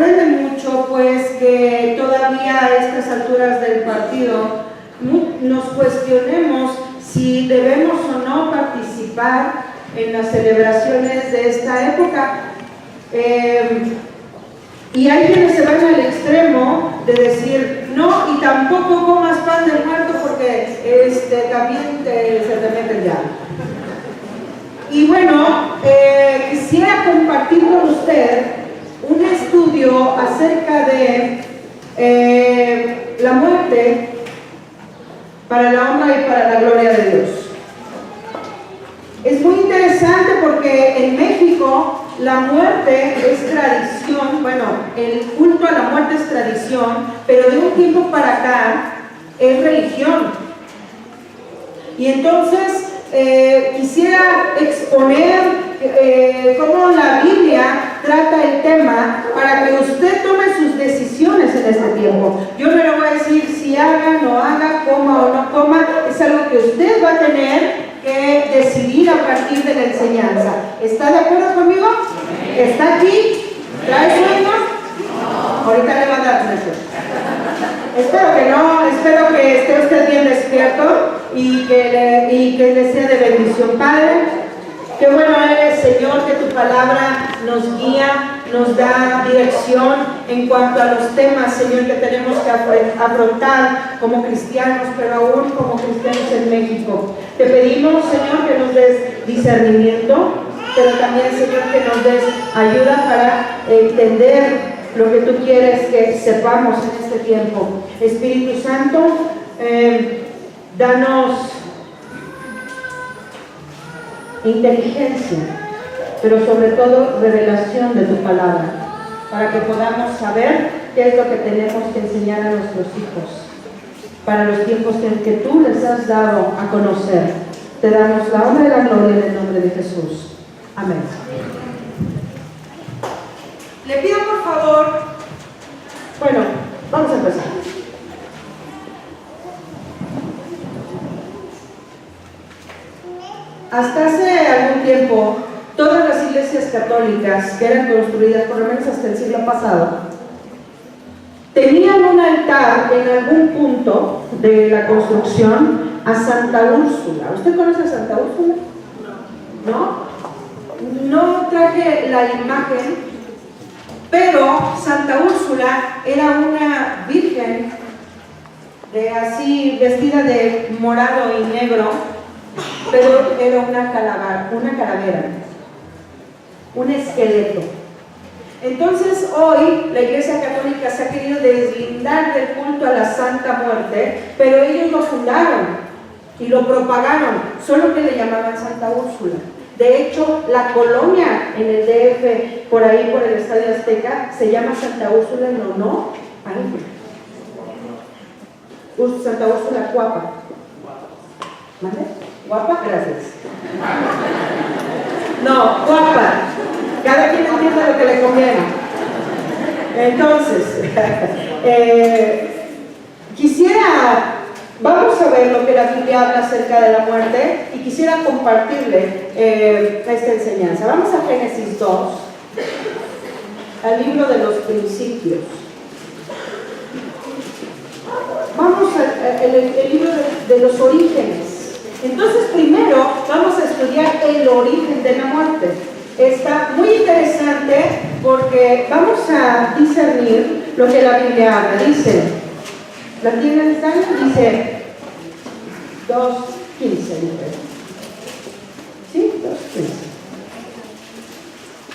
sorprende mucho pues que todavía a estas alturas del partido nos cuestionemos si debemos o no participar en las celebraciones de esta época. Y hay quienes se van al extremo de decir, no, y tampoco comas pan del muerto porque también se te mete el diablo. Y bueno, quisiera compartir con usted un estudio acerca de la muerte para la honra y para la gloria de Dios. Es muy interesante porque en México la muerte es tradición, bueno, el culto a la muerte es tradición, pero de un tiempo para acá es religión. Y entonces quisiera exponer cómo la Biblia trata el tema para que usted tome sus decisiones en este tiempo. Yo no le voy a decir si haga, no haga, coma o no coma, es algo que usted va a tener que decidir a partir de la enseñanza. ¿Está de acuerdo conmigo? ¿Está aquí? ¿Trae sueño? Ahorita le va a dar sueño. Espero que no, espero que esté usted bien despierto y que le sea de bendición. Padre, qué bueno eres, Señor, que tu palabra nos guía, nos da dirección en cuanto a los temas, Señor, que tenemos que afrontar como cristianos, pero aún como cristianos en México. Te pedimos, Señor, que nos des discernimiento, pero también, Señor, que nos des ayuda para entender lo que tú quieres que sepamos en este tiempo. Espíritu Santo, danos inteligencia, pero sobre todo revelación de tu palabra, para que podamos saber qué es lo que tenemos que enseñar a nuestros hijos para los tiempos en que tú les has dado a conocer. Te damos la honra y la gloria en el nombre de Jesús. Amén. Le pido por favor, bueno, vamos a empezar. Hasta hace algún tiempo, todas las iglesias católicas que eran construidas, por lo menos hasta el siglo pasado, tenían un altar en algún punto de la construcción a Santa Úrsula. ¿Usted conoce a Santa Úrsula? ¿No? No traje la imagen, pero Santa Úrsula era una virgen así vestida de morado y negro, pero era una calavera, un esqueleto. Entonces hoy la Iglesia Católica se ha querido deslindar del culto a la Santa Muerte, pero ellos lo fundaron y lo propagaron, solo que le llamaban Santa Úrsula. De hecho, la colonia en el DF, por ahí por el Estadio Azteca, se llama Santa Úrsula en honor a ella. Santa Úrsula Guapa. ¿Vale? ¿Guapa? Gracias. No, guapa. Cada quien entiende lo que le conviene. Entonces, vamos a ver lo que la Biblia habla acerca de la muerte y quisiera compartirle esta enseñanza. Vamos a Génesis 2, al libro de los principios. Vamos al libro de los orígenes. Entonces, primero vamos a estudiar el origen de la muerte. Está muy interesante porque vamos a discernir lo que la Biblia habla. Dice, ¿la tienen? Dice 2:15. ¿Sí? 2:15.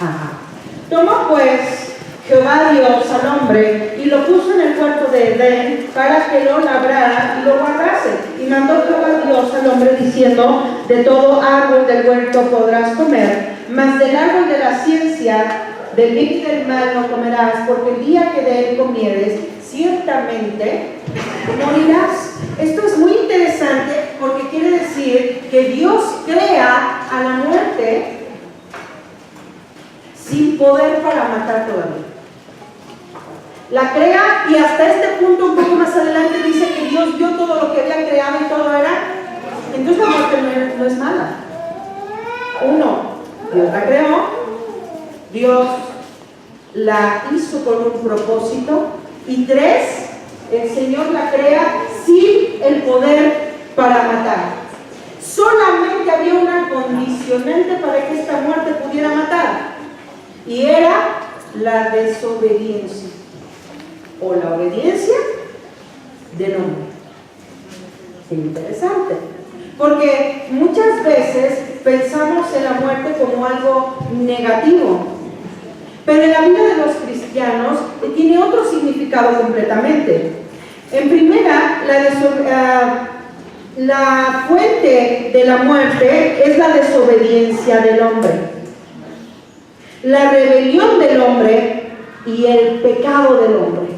Ajá. Tomó pues Jehová Dios al hombre y lo puso en el huerto de Edén para que lo labrara y lo guardase. Y mandó Jehová Dios al hombre diciendo: de todo árbol del huerto podrás comer, mas del árbol de la ciencia, del bien y del mal no comerás, porque el día que de él comieres, ciertamente morirás. Esto es muy interesante porque quiere decir que Dios crea a la muerte sin poder para matar todavía. La crea y hasta este punto, un poco más adelante, dice que Dios vio todo lo que había creado y todo era. Entonces la muerte no es mala. Uno, Dios la creó, Dios la hizo con un propósito. Y 3, el Señor la crea sin el poder para matar. Solamente había una condicionante para que esta muerte pudiera matar, y era la desobediencia o la obediencia del hombre. Qué interesante, porque muchas veces pensamos en la muerte como algo negativo, pero en la vida de los cristianos tiene otro significado completamente. En primera, la fuente de la muerte es la desobediencia del hombre, la rebelión del hombre y el pecado del hombre.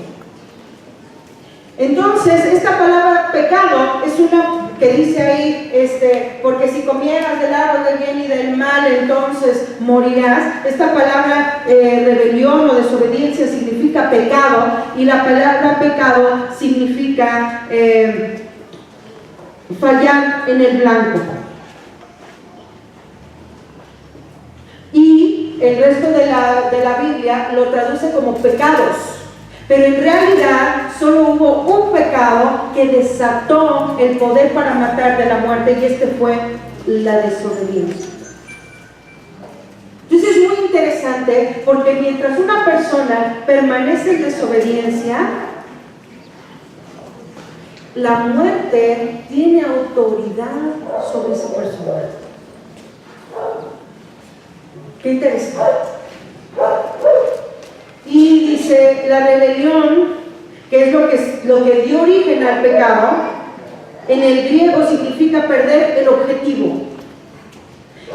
Entonces, esta palabra pecado es una que dice ahí, porque si comieras del árbol del bien y del mal, entonces morirás. Esta palabra rebelión o desobediencia significa pecado, y la palabra pecado significa fallar en el blanco. Y el resto de la Biblia lo traduce como pecados, pero en realidad solo hubo un pecado que desató el poder para matar de la muerte, y este fue la desobediencia. Entonces es muy interesante, porque mientras una persona permanece en desobediencia, la muerte tiene autoridad sobre esa persona. Qué interesante. Y dice, la rebelión, que es lo que dio origen al pecado, en el griego significa perder el objetivo.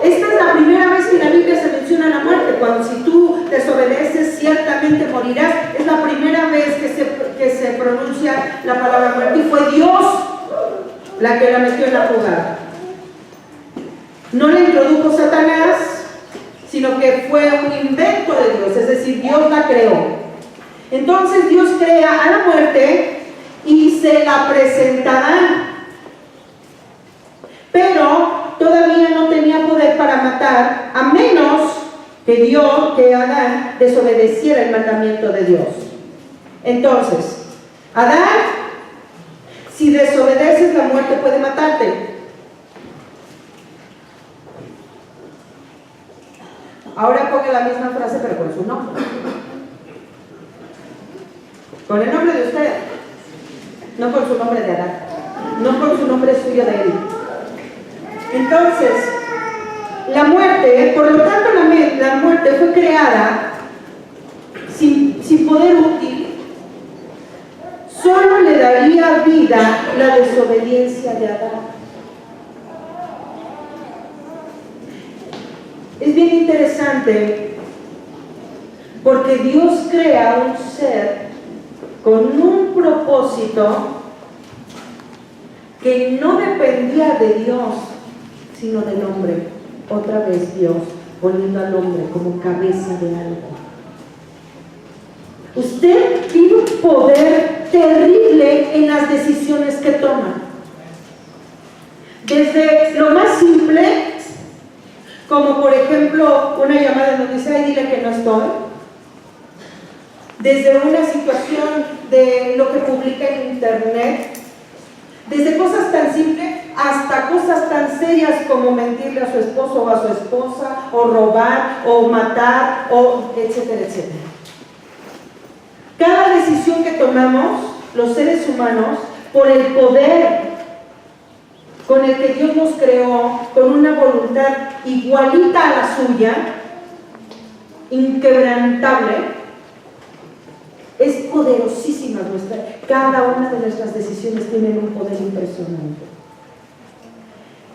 Esta es la primera vez que en la Biblia se menciona la muerte. Cuando si tú desobedeces, ciertamente morirás. Es la primera vez que se pronuncia la palabra muerte, y fue Dios la que la metió en la jugada. No la introdujo Satanás, sino que fue un invento de Dios, es decir, Dios la creó. Entonces Dios crea a la muerte y se la presentará, pero todavía no tenía poder para matar, a menos que Adán desobedeciera el mandamiento de Dios. Entonces, Adán, si desobedeces, la muerte puede matarte. Ahora ponga la misma frase, pero con su nombre. Con el nombre de usted, no con su nombre de Adán, no con su nombre suyo de él. Entonces, la muerte, por lo tanto, la muerte fue creada sin poder útil. Solo le daría vida la desobediencia de Adán. Es bien interesante, porque Dios crea un ser con un propósito que no dependía de Dios, sino del hombre. Otra vez Dios poniendo al hombre como cabeza de algo. Usted tiene un poder terrible en las decisiones que toma. Desde lo más simple, como por ejemplo una llamada donde dice, ay, dile que no estoy. Desde una situación de lo que publica en internet, desde cosas tan simples hasta cosas tan serias como mentirle a su esposo o a su esposa, o robar, o matar, o etcétera, etcétera. Cada decisión que tomamos, los seres humanos, por el poder con el que Dios nos creó, con una voluntad igualita a la suya, inquebrantable, es poderosísima cada una de nuestras decisiones tienen un poder impresionante.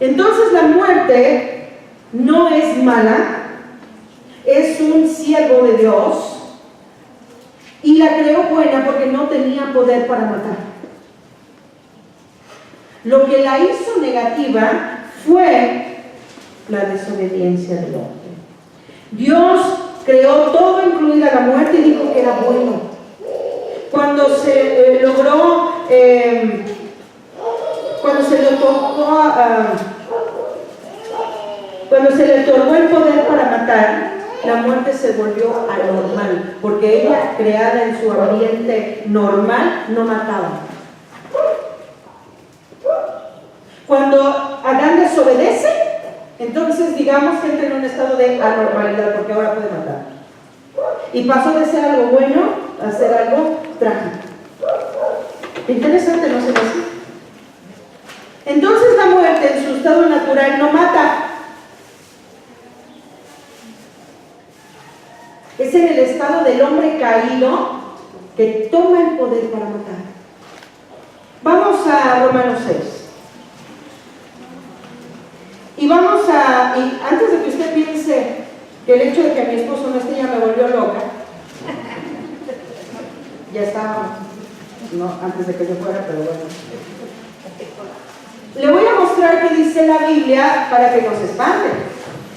Entonces la muerte no es mala, es un siervo de Dios, y la creó buena porque no tenía poder para matar. Lo que la hizo negativa fue la desobediencia del hombre. Dios creó todo, incluida la muerte, y dijo que era bueno. Cuando se logró, cuando se le otorgó el poder para matar, la muerte se volvió anormal, porque ella, creada en su ambiente normal, no mataba. Cuando Adán desobedece, entonces digamos que entra en un estado de anormalidad, porque ahora puede matar. Y pasó de ser algo bueno a ser algo trágico. Interesante, ¿no se ve así? Entonces la muerte en su estado natural no mata. Es en el estado del hombre caído que toma el poder para matar. Vamos a Romanos 6. Y antes de que usted piense que el hecho de que mi esposo no esté ya me volvió loca, ya estaba, no, antes de que yo fuera, pero bueno. Le voy a mostrar qué dice la Biblia para que nos espante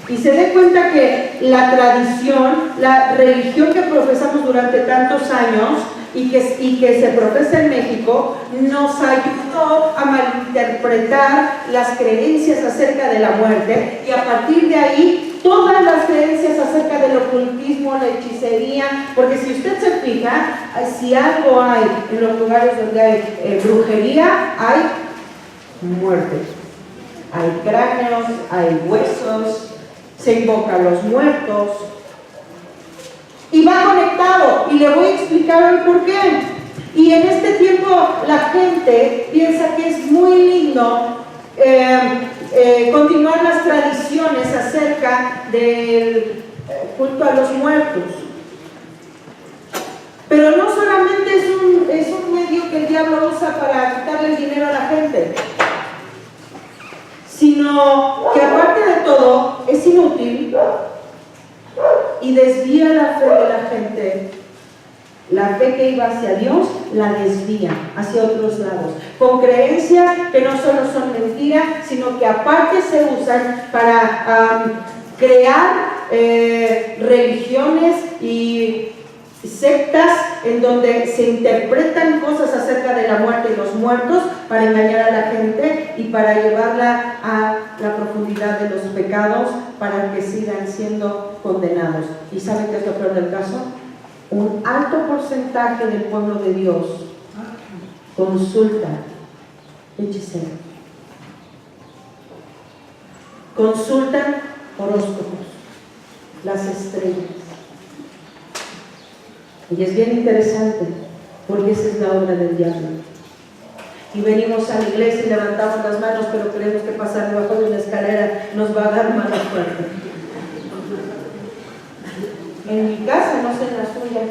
y se dé cuenta que la tradición, la religión que profesamos durante tantos años y que se profesa en México, nos ayudó a malinterpretar las creencias acerca de la muerte, y a partir de ahí todas las creencias acerca del ocultismo, la hechicería, porque si usted se fija, si algo hay en los lugares donde hay brujería, hay muerte, hay cráneos, hay huesos, se invoca a los muertos, y va conectado, y le voy a explicar el por qué. Y en este tiempo la gente piensa que es muy lindo continuar las tradiciones acerca del culto a los muertos. Pero no solamente es un medio que el diablo usa para quitarle el dinero a la gente, sino que aparte de todo es inútil y desvía la fe de la gente. La fe que iba hacia Dios la desvía hacia otros lados, con creencias que no solo son mentiras, sino que aparte se usan para crear religiones y sectas en donde se interpretan cosas acerca de la muerte y los muertos para engañar a la gente y para llevarla a la profundidad de los pecados para que sigan siendo condenados. ¿Y saben qué es lo peor del caso? Un alto porcentaje del pueblo de Dios consulta hechiceros, consultan horóscopos, las estrellas. Y es bien interesante, porque esa es la obra del diablo. Y venimos a la iglesia y levantamos las manos, pero creemos que pasar debajo de una escalera nos va a dar mala suerte. En mi casa, no sé en la suya,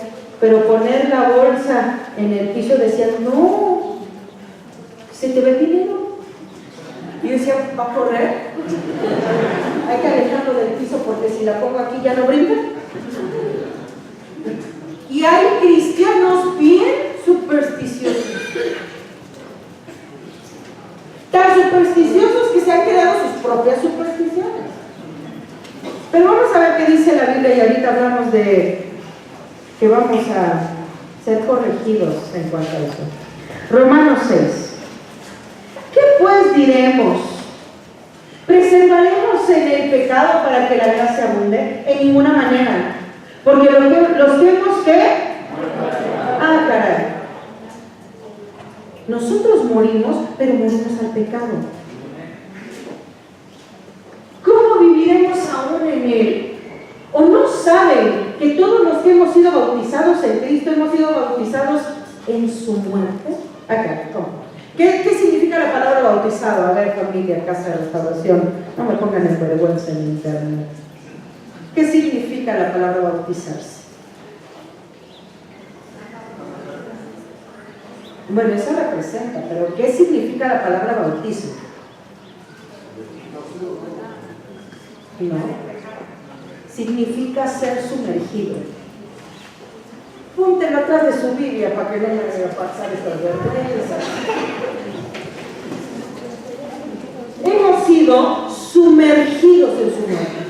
pero poner la bolsa en el piso, decían, no, ¿se te ve dinero? Y yo decía, ¿va a correr? Hay que alejarlo del piso porque si la pongo aquí ya no brinca. Y hay cristianos bien supersticiosos, tan supersticiosos que se han creado sus propias supersticiones. Pero vamos a ver qué dice la Biblia, y ahorita hablamos de que vamos a ser corregidos en cuanto a eso. Romanos 6. ¿Qué pues diremos? ¿Preservaremos en el pecado para que la gracia abunde? En ninguna manera. Porque los tiempos que... Ah, caray. Nosotros morimos, pero morimos al pecado. ¿Cómo viviremos aún en él? ¿O no saben que todos los que hemos sido bautizados en Cristo hemos sido bautizados en su muerte? Acá, ¿cómo? ¿Qué significa la palabra bautizado? A ver, familia, Casa de Restauración, no me pongan en vergüenza en internet. ¿Qué significa la palabra bautizarse? Bueno, eso representa, pero ¿qué significa la palabra bautismo? No. Significa ser sumergido. Póntelo atrás de su Biblia para que no me vaya a pasar estas vergüenzas. Hemos sido sumergidos en su muerte,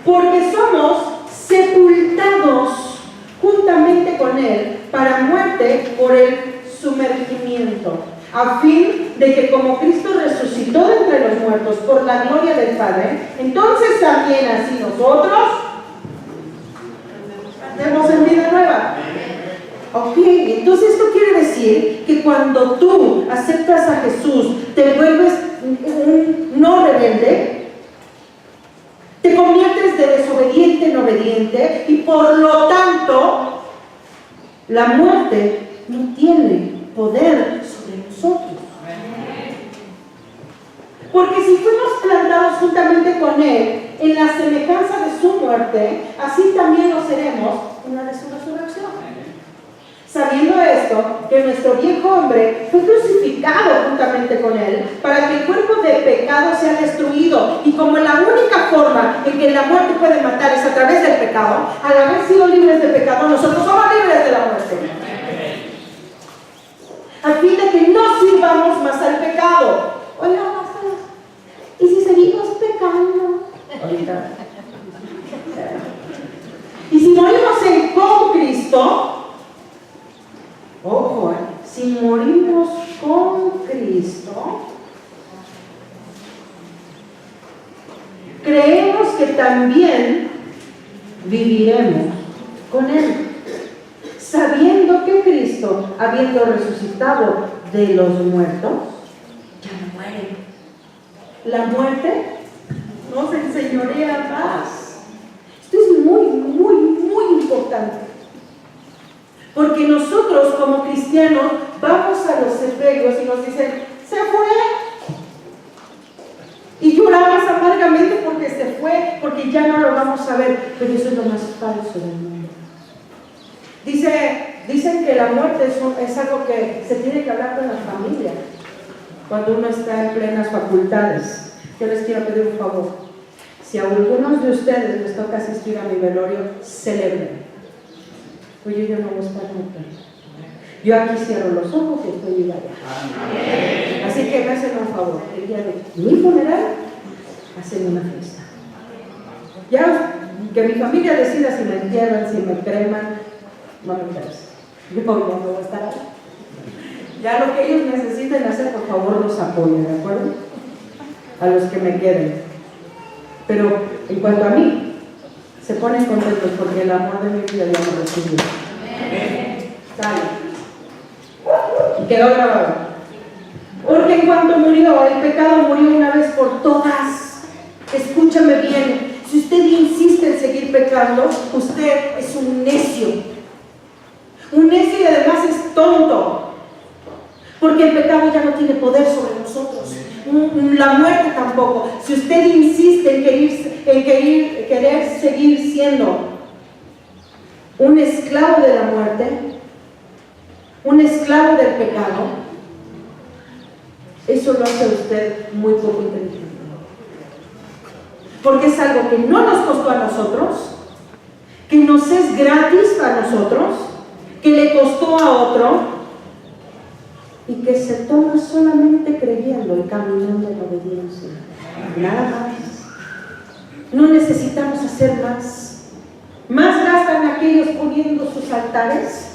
porque somos sepultados juntamente con Él para muerte por el sumergimiento, a fin de que como Cristo resucitó de entre los muertos por la gloria del Padre, entonces también así nosotros Tenemos en vida nueva. Ok, entonces esto quiere decir que cuando tú aceptas a Jesús, te vuelves un no rebelde, te conviertes de desobediente en obediente y por lo tanto la muerte no tiene poder sobre nosotros. Porque si fuimos plantados juntamente con Él en la semejanza de su muerte, así también lo seremos en la de su resurrección. Sabiendo esto, que nuestro viejo hombre fue crucificado juntamente con Él para que el cuerpo de pecado sea destruido, y como la única forma en que la muerte puede matar es a través del pecado, al haber sido libres del pecado, nosotros somos libres de la muerte. A fin de que no sirvamos más al pecado. Oiga, ¿y si seguimos pecando? Ahorita. Y si morimos con Cristo, ojo, si morimos con Cristo, creemos que también viviremos con Él, sabiendo que Cristo, habiendo resucitado de los muertos, ya no muere. La muerte nos enseñorea más. Esto es muy importante. Porque nosotros como cristianos vamos a los sepelios y nos dicen, se fue. Y lloramos amargamente porque se fue, porque ya no lo vamos a ver. Pero eso es lo más falso del mundo. Dicen que la muerte es algo que se tiene que hablar con la familia cuando uno está en plenas facultades. Yo les quiero pedir un favor. Si a algunos de ustedes les toca asistir a mi velorio, celebren. Oye, yo no voy a estar nunca. Yo aquí cierro los ojos y estoy allá. Así que me hacen un favor. El día de mi funeral, hacen una fiesta. Ya que mi familia decida si me entierran, si me creman, no me interesa. Yo no voy a estar ahí. Ya lo que ellos necesiten hacer, por favor, los apoyo, ¿de acuerdo? A los que me queden. Pero en cuanto a mí, se ponen contentos porque el amor de mi vida ya lo recibió. Sale. Y quedó grabado. Porque en cuanto murió, el pecado murió una vez por todas. Escúchame bien. Si usted insiste en seguir pecando, usted es un necio. Un necio y además es tonto. Porque el pecado ya no tiene poder sobre nosotros. La muerte tampoco. Si usted insiste en querer seguir siendo un esclavo de la muerte, un esclavo del pecado, eso lo hace usted muy poco inteligente. Porque es algo que no nos costó a nosotros, que nos es gratis a nosotros, que le costó a otro, y que se toma solamente creyendo y caminando en obediencia. Nada más. No necesitamos hacer más. Más gastan aquellos poniendo sus altares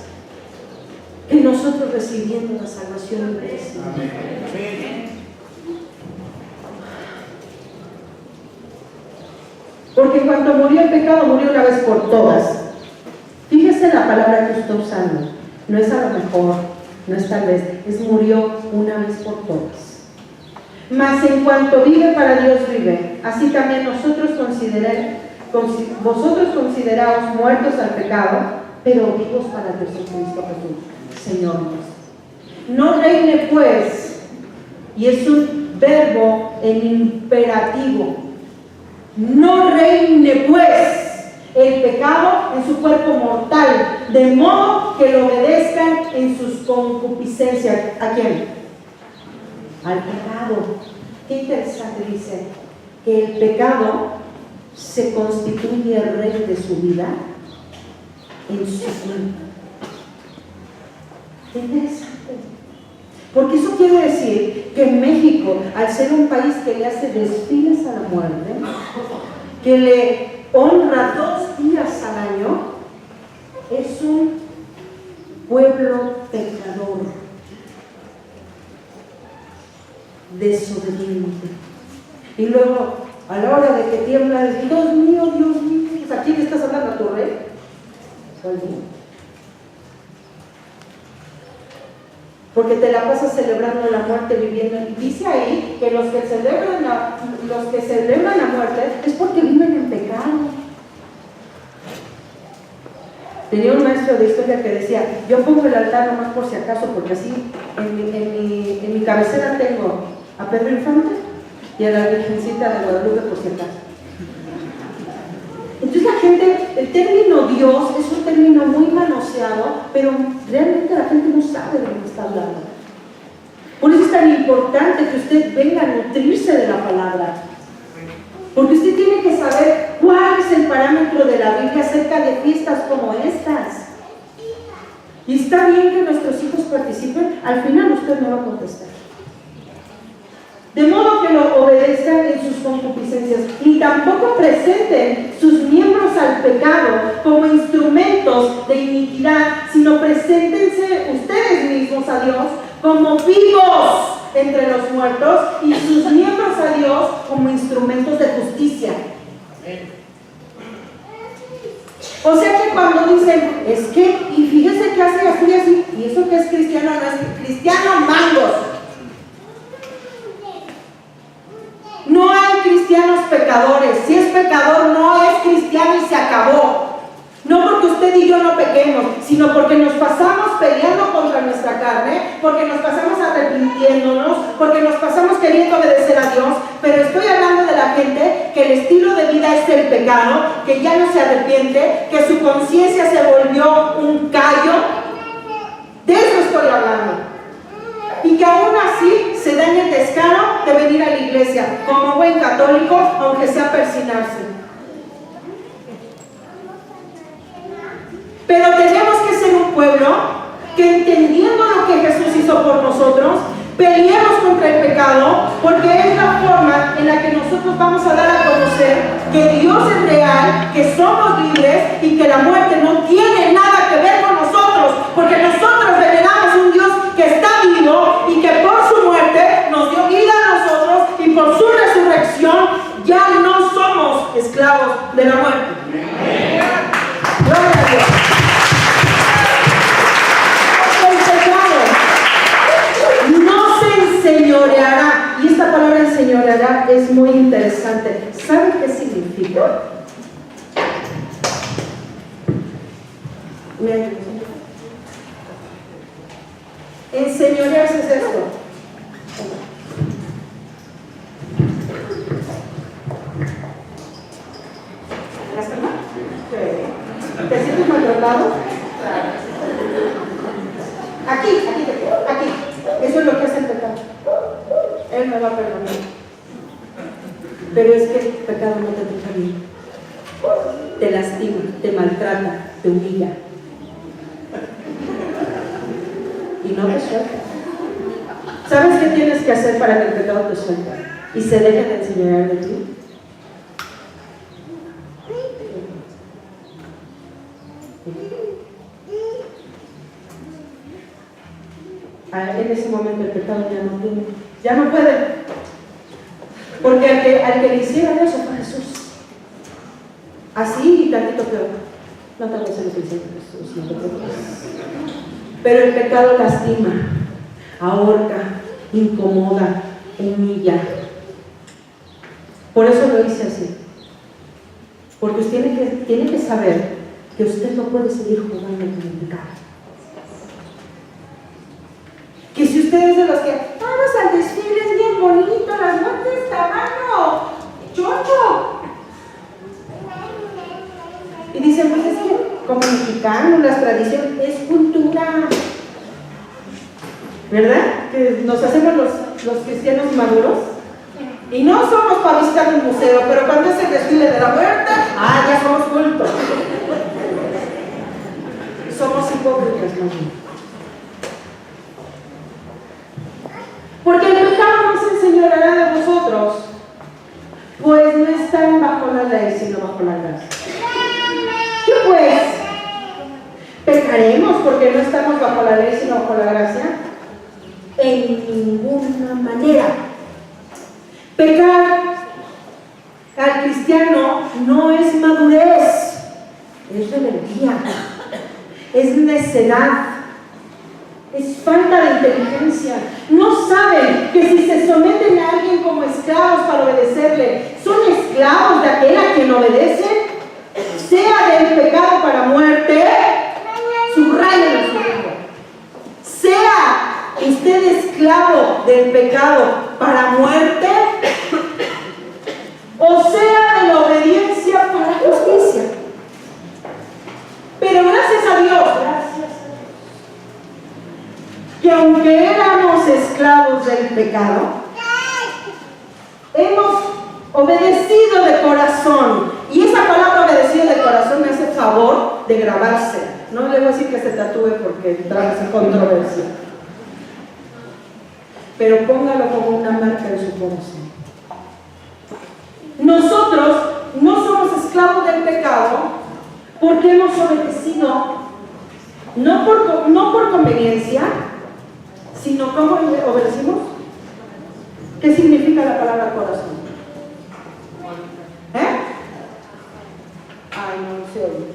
que nosotros recibiendo la salvación inmerecida. Porque cuando murió el pecado, murió una vez por todas. Fíjese en la palabra que está usando. No es a lo mejor, no es tal vez, es murió una vez por todas. Mas en cuanto vive, para Dios vive. Así también vosotros consideraos muertos al pecado, pero vivos para Jesucristo Jesús, Señor nuestro. No reine pues, y es un verbo en imperativo. No reine pues el pecado en su cuerpo mortal, de modo que lo obedezcan en sus concupiscencias. ¿A quién? Al pecado. Qué interesante, dice que el pecado se constituye rey de su vida en su cuerpo. Qué interesante. Porque eso quiere decir que México, al ser un país que le hace desfiles a la muerte, que le honra 2 días al año, es un pueblo pecador, desobediente. Y luego, a la hora de que tiembla, Dios mío, ¿a quién estás hablando, a tu rey? ¿Cuál día? Porque te la pasas celebrando la muerte, viviendo. Y dice ahí que los que celebran la muerte es porque viven en pecado. Tenía un maestro de historia que decía: yo pongo el altar nomás por si acaso, porque así en mi cabecera tengo a Pedro Infante y a la Virgencita de Guadalupe por si acaso. Entonces la gente, el término Dios es un término muy manoseado, pero realmente la gente no sabe de lo que está hablando. Por eso es tan importante que usted venga a nutrirse de la palabra, porque usted tiene que saber cuál es el parámetro de la Biblia acerca de fiestas como estas. Y está bien que nuestros hijos participen, al final usted me va a contestar. De modo que lo obedezcan en sus concupiscencias, y tampoco presenten sus miembros al pecado como instrumentos de iniquidad, sino preséntense ustedes mismos a Dios como vivos entre los muertos y sus miembros a Dios como instrumentos de justicia. O sea que cuando dicen, es que, y fíjese que hace así, así, y eso que es cristiano, no es cristiano, mangos. No hay cristianos pecadores. Si es pecador, no es cristiano y se acabó. No porque usted y yo no pequemos, sino porque nos pasamos peleando contra nuestra carne, porque nos pasamos arrepintiéndonos, porque nos pasamos queriendo obedecer a Dios. Pero estoy hablando de la gente que el estilo de vida es el pecado, que ya no se arrepiente, que su conciencia se volvió un callo. De eso estoy hablando. Y que aún así se daña el descaro de venir a la iglesia como buen católico, aunque sea persinarse. Pero tenemos que ser un pueblo que, entendiendo lo que Jesús hizo por nosotros, peleemos contra el pecado, porque es la forma en la que nosotros vamos a dar a conocer que Dios es real, que somos libres y que la muerte no tiene nada que ver con nosotros, porque nosotros veneramos un Dios que está vivo y que por su muerte nos dio vida a nosotros, y por su resurrección ya no somos esclavos de la muerte. Gloria a Dios. Enseñoreará, y esta palabra enseñoreará es muy interesante. ¿Saben qué significa? Miren, enseñorearse es esto. ¿Te sientes maltratado? Aquí. Eso es lo que hace el pecado. Él me va a perdonar. Pero es que el pecado no te deja bien. Te lastima, te maltrata, te humilla. Y no te suelta. ¿Sabes qué tienes que hacer para que el pecado te suelte y se deje de enseñar de ti? En ese momento el pecado ya no puede, porque al que le hicieron eso fue Jesús. Así y tantito peor. No te voy a hacer lo que hicieron Jesús, no te preocupes. Pero el pecado lastima, ahorca, incomoda, humilla. Por eso lo hice así, porque usted tiene que saber que usted no puede seguir jugando con el pecado. Que si usted es de los que vamos al desfile, es bien bonito, las muertes tamaño chocho, y dicen, pues es que como mexicanos, las tradiciones es cultura, ¿verdad? Que nos hacemos los cristianos maduros y no somos para visitar un museo, pero cuando es el desfile de la muerte, ya somos cultos. Somos hipócritas, ¿no? Porque el pecado no se enseñoreará de vosotros, pues no están bajo la ley, sino bajo la gracia. ¿Qué pues? ¿Pecaremos porque no estamos bajo la ley, sino bajo la gracia? En ninguna manera. Pecar al cristiano no es madurez, es rebeldía. es necedad, es falta de inteligencia. No saben que si se someten a alguien como esclavos para obedecerle, son esclavos de aquel a quien obedecen, sea del pecado para muerte, subrayen el subrayo, sea usted esclavo del pecado para muerte, o sea de la obediencia para justicia. Pero gracias a Dios, que aunque éramos esclavos del pecado, hemos obedecido de corazón. Y esa palabra obedecido de corazón me hace favor de grabarse. No le voy a decir que se tatúe porque trae esa controversia. Pero póngalo como una marca en su corazón. Nosotros no somos esclavos del pecado porque hemos obedecido, no por conveniencia, sino ¿cómo obedecimos? ¿Qué significa la palabra corazón? Ay, no se oye.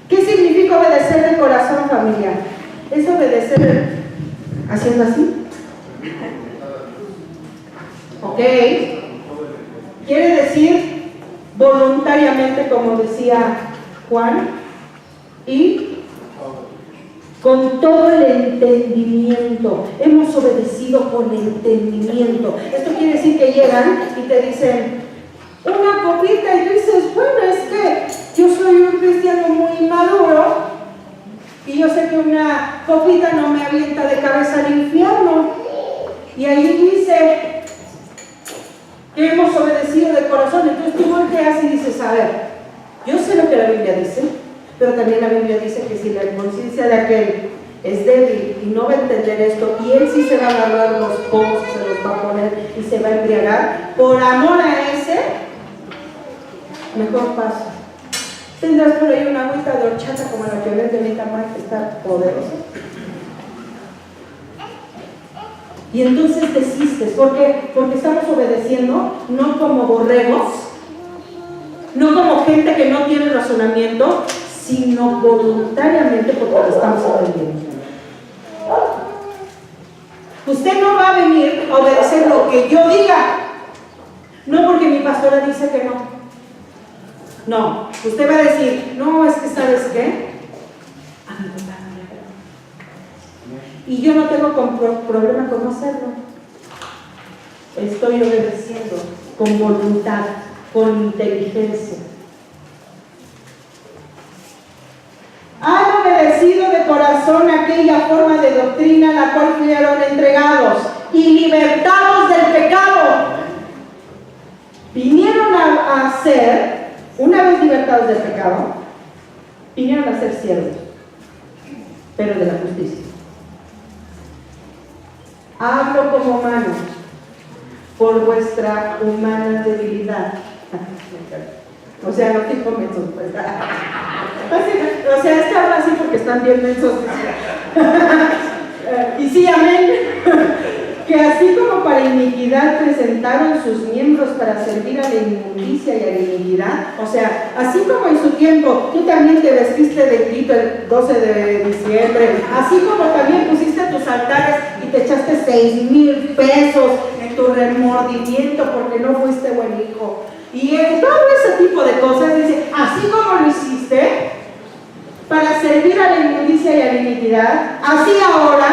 ¿Qué significa obedecer de corazón, familia? ¿Es obedecer haciendo así? Ok. Quiere decir voluntariamente, como decía Juan, y con todo el entendimiento. Hemos obedecido con entendimiento. Esto quiere decir que llegan y te dicen una copita y tú dices, bueno, es que yo soy un cristiano muy maduro y yo sé que una copita no me avienta de cabeza al infierno. Y ahí dice que hemos obedecido de corazón. Entonces tú volteas y dices, a ver, yo sé lo que la Biblia dice, pero también la Biblia dice que si la conciencia de aquel es débil y no va a entender esto, y él sí se va a agarrar los pomos, se los va a poner y se va a embriagar, por amor a ese, mejor paso. Tendrás por ahí una agüita de horchata como la que vende ahorita más, que está poderosa. Y entonces desistes, porque estamos obedeciendo, no como borregos, no como gente que no tiene razonamiento, sino voluntariamente porque lo estamos aprendiendo. Usted no va a venir a obedecer lo que yo diga, no porque mi pastora dice que no. No, usted va a decir, no, es que ¿sabes qué? A mi papá no le agrada. Y yo no tengo problema con no hacerlo. Estoy obedeciendo con voluntad, con inteligencia. Han obedecido de corazón aquella forma de doctrina a la cual fueron entregados y libertados del pecado. Vinieron a ser, una vez libertados del pecado, vinieron a ser siervos, pero de la justicia. Hablo como humanos por vuestra humana debilidad. O sea, no tipo mensos, pues. O sea, es que habla así porque están bien mensos. Y sí, amén. Que así como para iniquidad presentaron sus miembros para servir a la inmundicia y a la iniquidad. O sea, así como en su tiempo tú también te vestiste de grito el 12 de diciembre, así como también pusiste tus altares y te echaste 6,000 pesos en tu remordimiento porque no fuiste buen hijo. Y todo ese tipo de cosas, dice, así como lo hiciste para servir a la inmundicia y a la iniquidad, así ahora,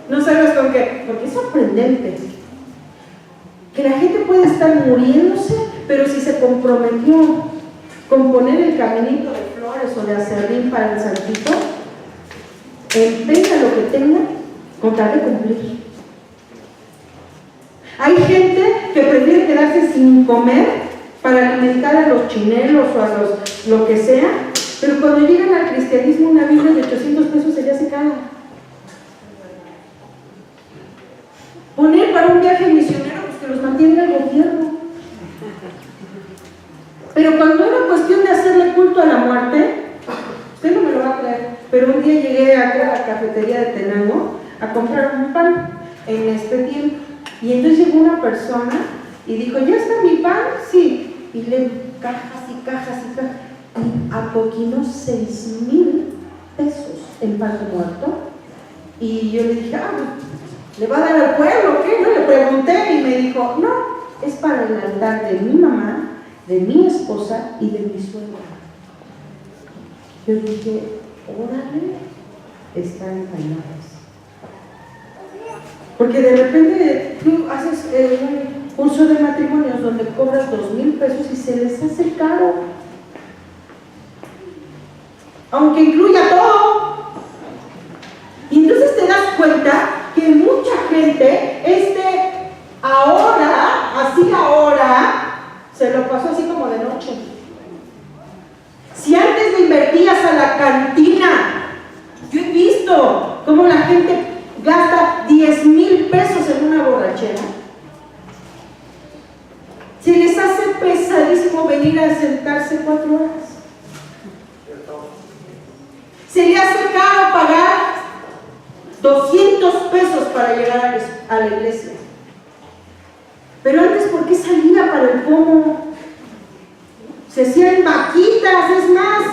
no sabes con qué, porque es sorprendente que la gente puede estar muriéndose, pero si se comprometió con poner el caminito de flores o de acerrín para el santito, tenga lo que tenga, con tal de cumplir. Hay gente que prefiere quedarse sin comer para alimentar a los chinelos o a lo que sea, pero cuando llegan al cristianismo una Biblia de 800 pesos ella se caga. Poner para un viaje misionero, pues que los mantenga el gobierno. Pero cuando era cuestión de hacerle culto a la muerte, usted no me lo va a creer, pero un día llegué acá a la cafetería de Tenango a comprar un pan en este tiempo. Y entonces llegó una persona Y dijo, ¿ya está mi pan? Sí. Y le cajas y cajas y cajas. Y apoquinó 6,000 pesos en pan de muerto. Y yo le dije, ¿le va a dar al pueblo o qué? No, le pregunté y me dijo, no, es para el altar de mi mamá, de mi esposa y de mi suegra. Yo dije, órale, están engañadas. Porque de repente tú haces un curso de matrimonios donde cobras 2,000 pesos y se les hace caro. Aunque incluya todo. Y entonces te das cuenta que mucha gente, ahora, se lo pasó así como de noche. Si antes le invertías a la cantina, yo he visto cómo la gente gasta 10,000 pesos en una borrachera. Se les hace pesadísimo venir a sentarse 4 horas. Se le hace caro pagar 200 pesos para llegar a la iglesia. Pero antes, ¿por qué salía para el pomo? Se hacían vaquitas, es más,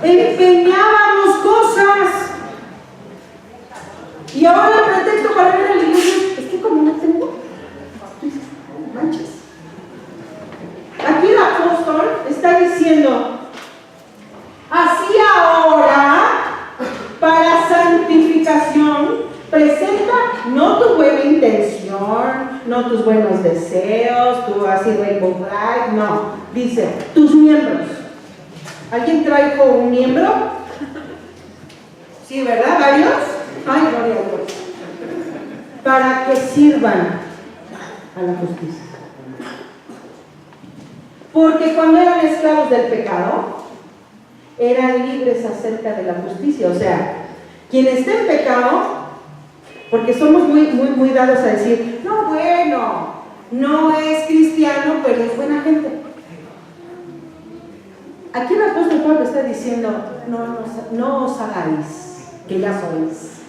empeñábamos cosas. Y ahora el pretexto para ir a la iglesia es que como no tengo, manches. Aquí el apóstol está diciendo, así ahora, para santificación, presenta no tu buena intención, no tus buenos deseos, tu así rainbow bright, no. Dice, tus miembros. ¿Alguien trajo un miembro? Sí, ¿verdad? ¿Varios? Ay, gloria a Dios. Para que sirvan a la justicia. Porque cuando eran esclavos del pecado, eran libres acerca de la justicia. O sea, quien está en pecado, porque somos muy dados a decir, no, bueno, no es cristiano, pero es buena gente. Aquí el apóstol Pablo está diciendo, no os hagáis, que ya sois.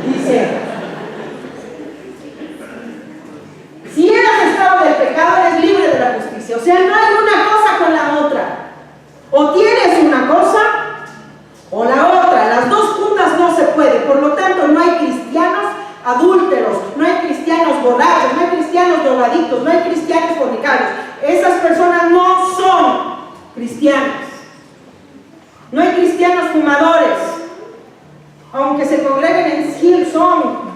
Dice, si eras esclavo del pecado, eres libre de la justicia. O sea, no hay una cosa con la otra. O tienes una cosa o la otra. Las dos juntas no se puede. Por lo tanto, no hay cristianos adúlteros, no hay cristianos borrachos, no hay cristianos drogadictos, no hay cristianos fornicarios. Esas personas no son cristianos. No hay cristianos fumadores, aunque se congreguen en Hillsong,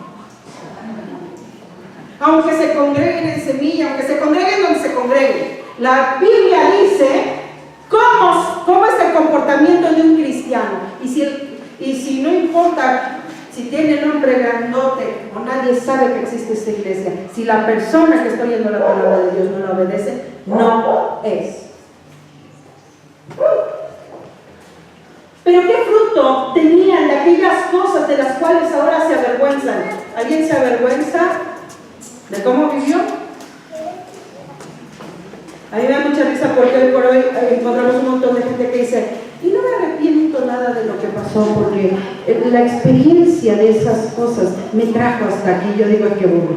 aunque se congreguen en Semilla, aunque se congreguen donde se congreguen. La Biblia dice cómo es el comportamiento de un cristiano. Y si no importa si tiene nombre grandote o nadie sabe que existe esta iglesia, si la persona que está oyendo la palabra de Dios no la obedece, no es. Pero ¿qué fruto tenían de aquellas cosas de las cuales ahora se avergüenzan? ¿Alguien se avergüenza de cómo vivió? A mí me da mucha risa porque hoy por hoy encontramos un montón de gente que dice, y no me arrepiento nada de lo que pasó porque la experiencia de esas cosas me trajo hasta aquí. Yo digo, qué bueno.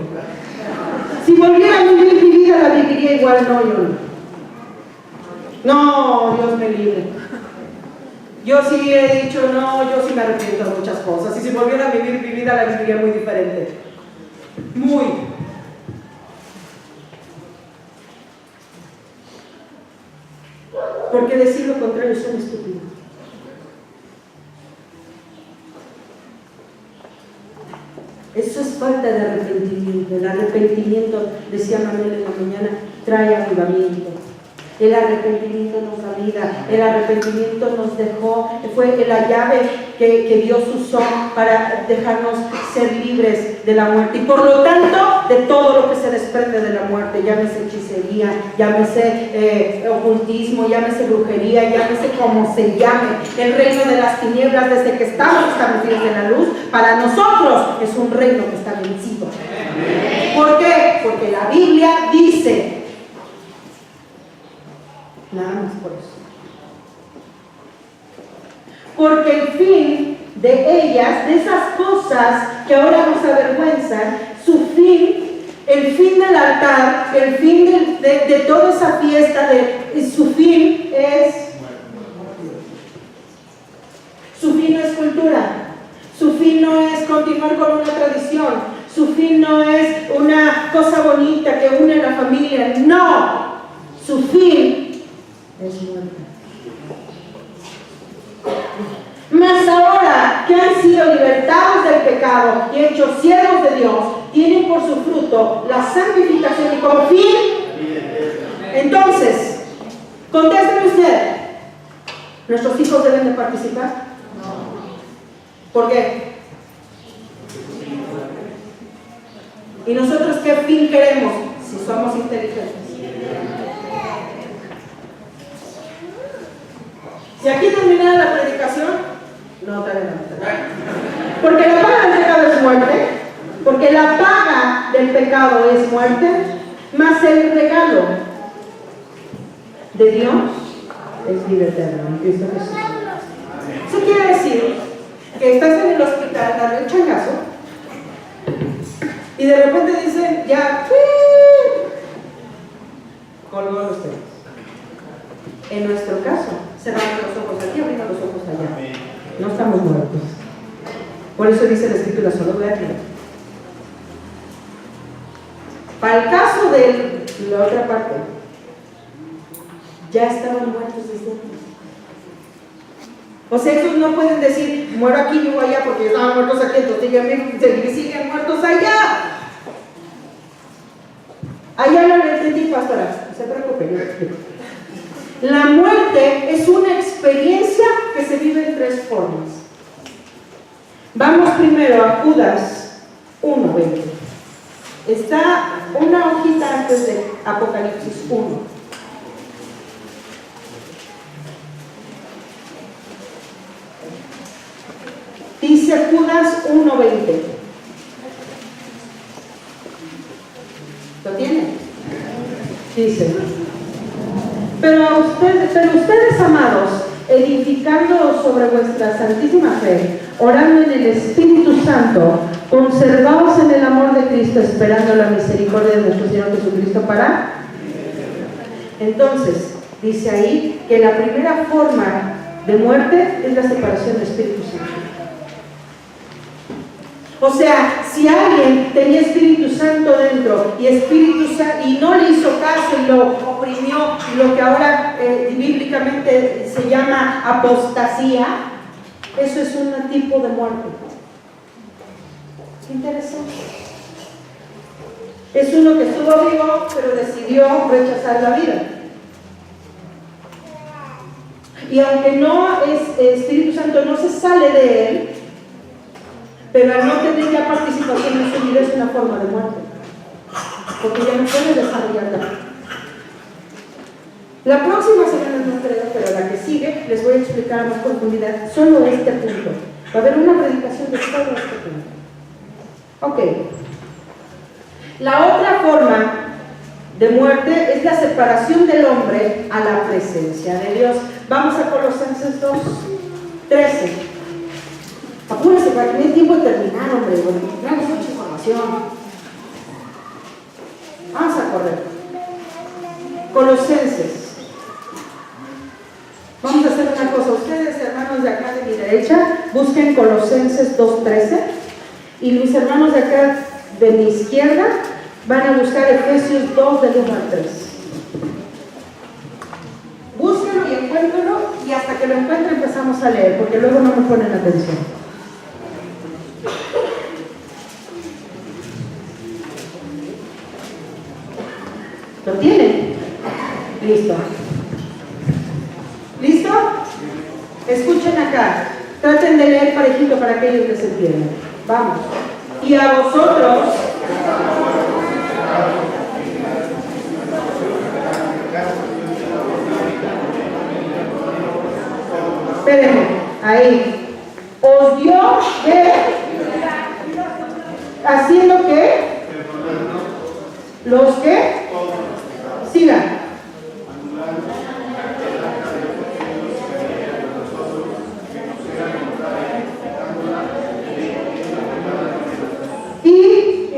Si volviera a vivir mi vida, la viviría igual. No, yo no, Dios me libre. Yo sí he dicho, no, yo sí me arrepiento de muchas cosas. Y si volviera a vivir mi vida, la viviría muy diferente. Muy. Porque decir lo contrario son estúpidos. Eso es falta de arrepentimiento. El arrepentimiento, decía Manuel en la mañana, trae avivamiento. El arrepentimiento nos da vida, el arrepentimiento nos dejó, fue la llave que Dios usó para dejarnos ser libres de la muerte. Y por lo tanto, de todo lo que se desprende de la muerte, llámese hechicería, llámese ocultismo, llámese brujería, llámese como se llame, el reino de las tinieblas, desde que estamos establecidos en la luz, para nosotros es un reino que está vencido. ¿Por qué? Porque la Biblia dice, nada más por eso. Porque el fin de ellas, de esas cosas que ahora nos avergüenzan, su fin el fin del altar, el fin de toda esa fiesta, su fin no es cultura, su fin no es continuar con una tradición, su fin no es una cosa bonita que une a la familia, no, su fin es muerte. Mas ahora que han sido libertados del pecado y hechos siervos de Dios, tienen por su fruto la santificación y como fin. Entonces, contésteme usted, ¿nuestros hijos deben de participar? No. ¿Por qué? ¿Y nosotros qué fin queremos si somos inteligentes? Si aquí terminara la predicación, no te adelantas. Porque la paga del pecado es muerte, porque la paga del pecado es muerte, más el regalo de Dios es vida eterna en Cristo Jesús. Eso quiere decir que estás en el hospital dando el changazo y de repente dicen, ya, colgó los temas. En nuestro caso, cerramos los ojos aquí, abrimos los ojos allá. No estamos muertos. Por eso dice la Escritura, solo verlo. Para el caso de la otra parte, ya estaban muertos desde antes. O sea, esos no pueden decir, muero aquí, vivo allá, porque estaban muertos aquí, entonces ya siguen muertos allá. Allá lo entendí, pastora. No se preocupe, yo lo explico. La muerte es una experiencia que se vive en tres formas. Vamos primero a Judas 1:20. Está una hojita antes de Apocalipsis 1. Dice Judas 1:20. ¿Lo tiene? Dice: Pero ustedes, amados, edificando sobre vuestra santísima fe, orando en el Espíritu Santo, conservaos en el amor de Cristo, esperando la misericordia de nuestro Señor Jesucristo para. Entonces, dice ahí que la primera forma de muerte es la separación del Espíritu Santo. O sea, si alguien tenía Espíritu Santo dentro y no le hizo caso y lo oprimió, lo que ahora bíblicamente se llama apostasía, eso es un tipo de muerte. Qué interesante. Es uno que estuvo vivo, pero decidió rechazar la vida. Y aunque no es Espíritu Santo, no se sale de él, pero al no tener ya participación en su vida es una forma de muerte, porque ya no puede desarrollarla. La próxima semana no creo, pero la que sigue les voy a explicar a más profundidad solo este punto. Va a haber una predicación de todo este punto. Ok. La otra forma de muerte es la separación del hombre a la presencia de Dios. Vamos a Colosenses 2:13. Apúrese para que no hay tiempo de terminar, hombre, porque tenemos mucha información. Vamos a correr. Colosenses. Vamos a hacer una cosa. Ustedes, hermanos de acá de mi derecha, busquen Colosenses 2:13. Y mis hermanos de acá de mi izquierda van a buscar Efesios 2, del 1 al 3. Búsquenlo y encuéntrenlo, y hasta que lo encuentren empezamos a leer, porque luego no me ponen atención. ¿Lo tienen? Listo. ¿Listo? Escuchen acá. Traten de leer parejito para que ellos les entiendan. Vamos. Y a vosotros. Espérenme. Ahí. Os dio que. ¿Haciendo qué? ¿Los qué? Sigan. Y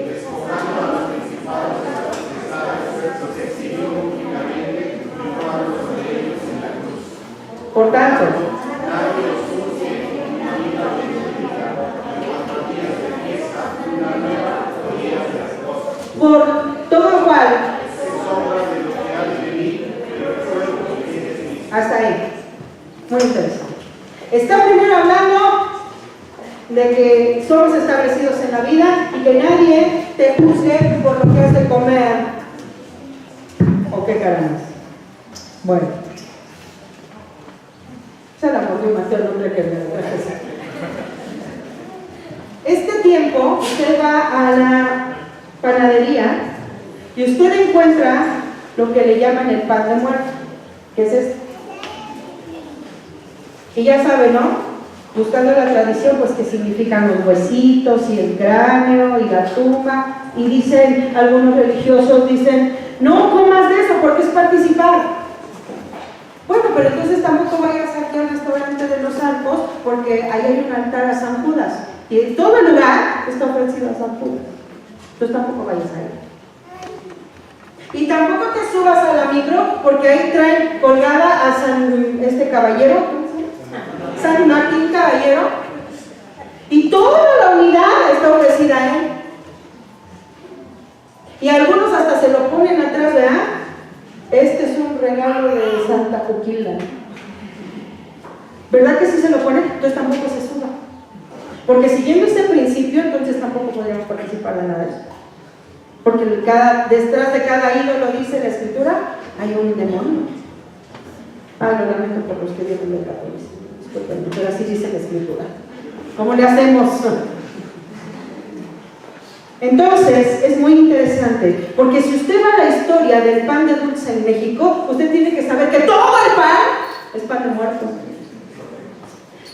tanto. Por todo cual. Hasta ahí. Muy interesante. Está primero hablando de que somos establecidos en la vida y que nadie te juzgue por lo que has de comer. ¿O qué caramba? Bueno. Se la mordió Mateo el hombre que me traje. Este tiempo usted va a la panadería y usted encuentra lo que le llaman el pan de muerto, que es este. Y ya sabe, ¿no? Buscando la tradición, pues que significan los huesitos y el cráneo y la tumba. Y dicen, algunos religiosos dicen, no comas de eso porque es participar. Bueno, pero entonces tampoco vayas aquí al restaurante de los Arcos porque ahí hay un altar a San Judas. Y en todo el lugar está ofrecido a San Judas. Entonces tampoco vayas ahí. Y tampoco te subas a la micro porque ahí traen colgada a San Caballero, San Martín Caballero, y toda la unidad está ofrecida a él. Y algunos hasta se lo ponen atrás, ¿verdad? Este es un regalo de Santa Juquilda. ¿Verdad que sí se lo ponen? Entonces tampoco se suba. Porque siguiendo ese principio, entonces tampoco podríamos participar de nada de eso. Porque detrás de cada ídolo, dice la Escritura, hay un demonio. Lo lamento por los que vienen del catolicismo. Pero así dice la Escritura. ¿Cómo le hacemos? Entonces, es muy interesante, porque si usted va a la historia del pan de dulce en México, usted tiene que saber que todo el pan es pan de muerto.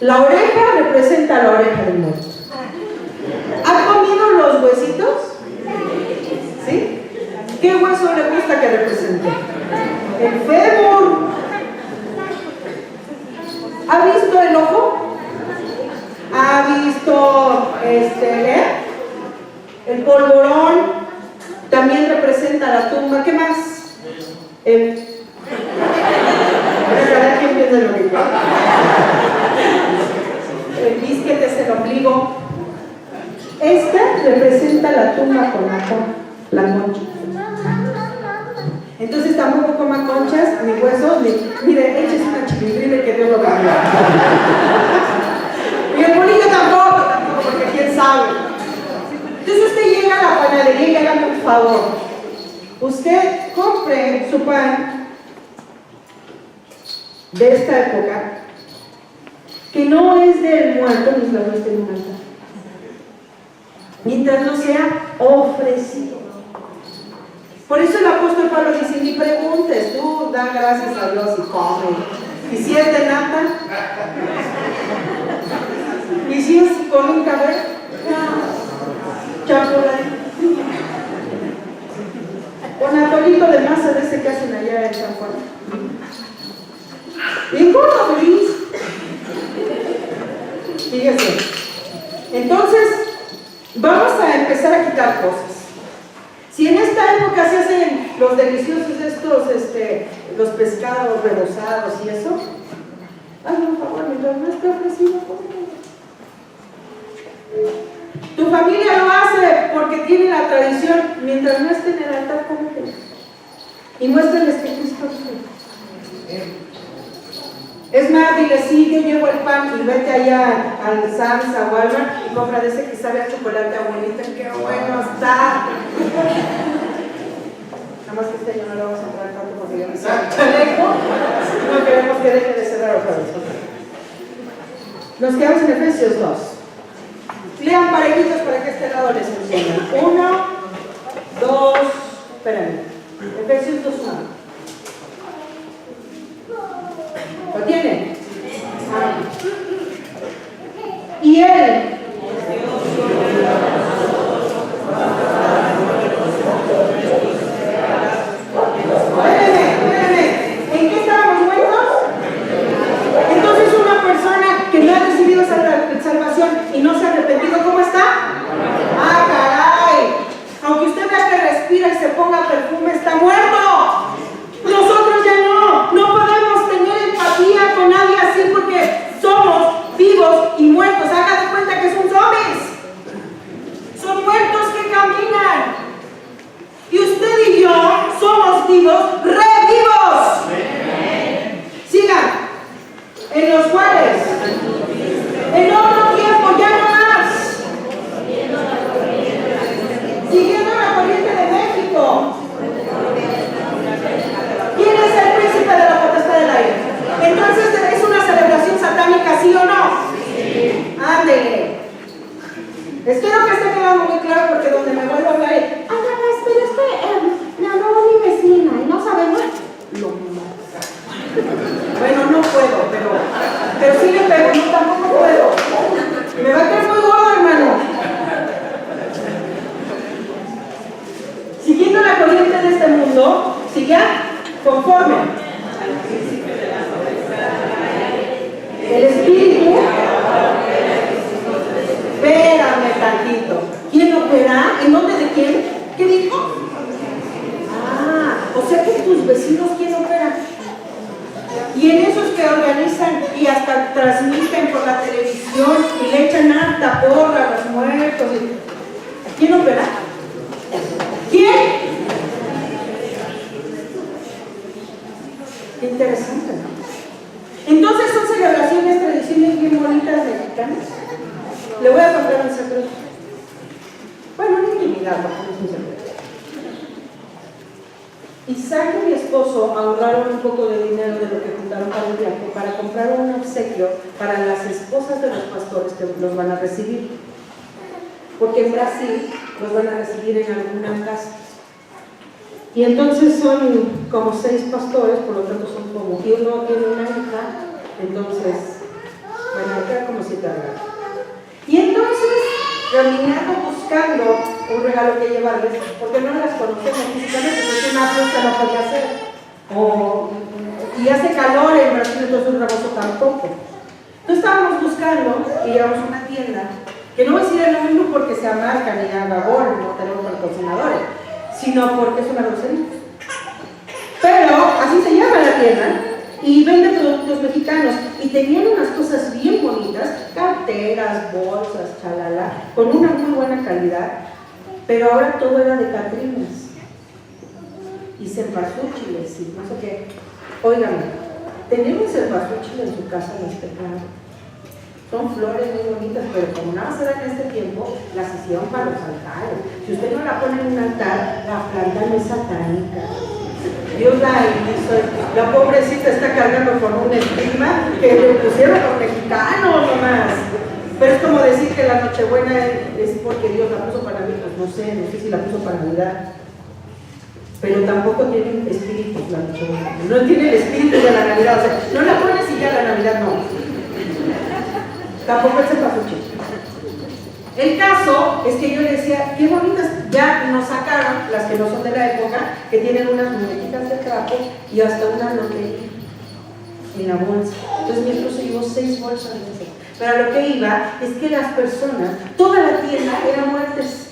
La oreja representa la oreja del muerto. ¿Ha comido los huesitos? ¿Sí? ¿Qué hueso le gusta que represente? El fémur. ¿Ha visto el ojo? ¿Ha visto el polvorón? También representa la tumba. ¿Qué más? ¿Quién piensa lo mismo? El bisquete es el ombligo. Esta representa la tumba con la concha. Entonces tampoco coma conchas, ni huesos, mire, échese una chilindrina que Dios lo bendiga. Y el bolillo tampoco, porque quién sabe. Entonces usted llega a la panadería y hágame un favor. Usted compre su pan de esta época, que no es del muerto, ni se lo muestre en un altar, mientras no sea ofrecido. Por eso el apóstol Pablo dice, ni preguntes, tú da gracias a Dios y come. Y si es de nata, y si es con un cabello, chocolate, con atolito de masa de ese que hacen allá en San Juan. Y gordo feliz. Fíjese. Entonces, vamos a empezar a quitar cosas. Si en esta época se hacen los deliciosos estos, los pescados rebozados y eso, hazme un favor, mientras no esté ofrecido, tu familia lo hace porque tiene la tradición, mientras no esté en el altar, cómete. Y muéstrales que Cristo vive. Es más, dile, sí, yo llevo el pan y vete allá al Sam's, a Walmart y compra de ese que sabe a chocolate, abuelita, qué bueno está. Nada más que este año no lo vamos a entrar tanto porque ya me sale chaleco. No queremos que deje de cerrar otra vez. Nos quedamos en Efesios 2. Lean parejitos para que este lado les funcione. 1, 2, espérenme. Efesios 2, 1. ¿Lo tienen? Y él. Espérenme. ¿En qué estábamos muertos? Entonces una persona que no ha recibido salvación y no se ha arrepentido, ¿cómo está? ¡Ah, caray! Aunque usted vea que respira y se ponga perfume, está muerto. Bueno, no puedo, pero sí le pego, no, tampoco puedo. Me va a quedar muy gordo, hermano. Siguiendo la corriente de este mundo, siga conforme. El espíritu. Espérame tantito. ¿Quién opera? ¿En dónde de quién? ¿Qué dijo? O sea que tus vecinos, ¿quién opera? Y en esos que organizan y hasta transmiten por la televisión y le echan harta porra a los muertos. ¿Quién opera? ¿Quién? Qué interesante, ¿no? Entonces son celebraciones, tradiciones bien bonitas mexicanas. Le voy a contar un secreto. Bueno, una intimidad, porque no es un secreto. Isaac y mi esposo ahorraron un poco de dinero de lo que juntaron para el viaje para comprar un obsequio para las esposas de los pastores que los van a recibir. Porque en Brasil los van a recibir en alguna casa. Y entonces son como 6 pastores, por lo tanto son como, y uno tiene una hija, entonces, bueno, queda como 7 regalos. Y entonces, caminando buscando un regalo que llevarles, porque no las conocemos físicamente, porque una fiesta no podía hacer. Y hace calor en Brasil, entonces un rebozo tampoco. Entonces estábamos buscando y llegamos a una tienda, que no voy a decir el nombre porque se amarcan y haga gol, no tenemos patrocinadores, sino porque es una grosería. Pero así se llama la tienda y vende productos mexicanos y tenían unas cosas bien bonitas, carteras, bolsas, chalala, con una muy buena calidad, pero ahora todo era de catrinas y cempasúchiles y no sé qué. Óigame, tenemos cempasúchil en su casa en este plano. Son flores muy bonitas, pero como nada más era en este tiempo, las hicieron para los altares. Si usted no la pone en un altar, la planta no es satánica. Dios la hizo. La pobrecita está cargando con un estigma que le pusieron los mexicanos nomás. Pero es como decir que la Nochebuena es porque Dios la puso para mí. Pues no sé si la puso para Navidad. Pero tampoco tiene espíritu la Nochebuena. No tiene el espíritu de la Navidad. O sea, no la pones y ya la Navidad no. Tampoco el cempasúchil. El caso es que yo le decía, qué bonitas, ya nos sacaron las que no son de la época, que tienen unas muñequitas de trapo y hasta una lotería en la bolsa. Entonces mi esposo llevó 6 bolsas de esas. Pero a lo que iba es que las personas, toda la tienda eran muertes.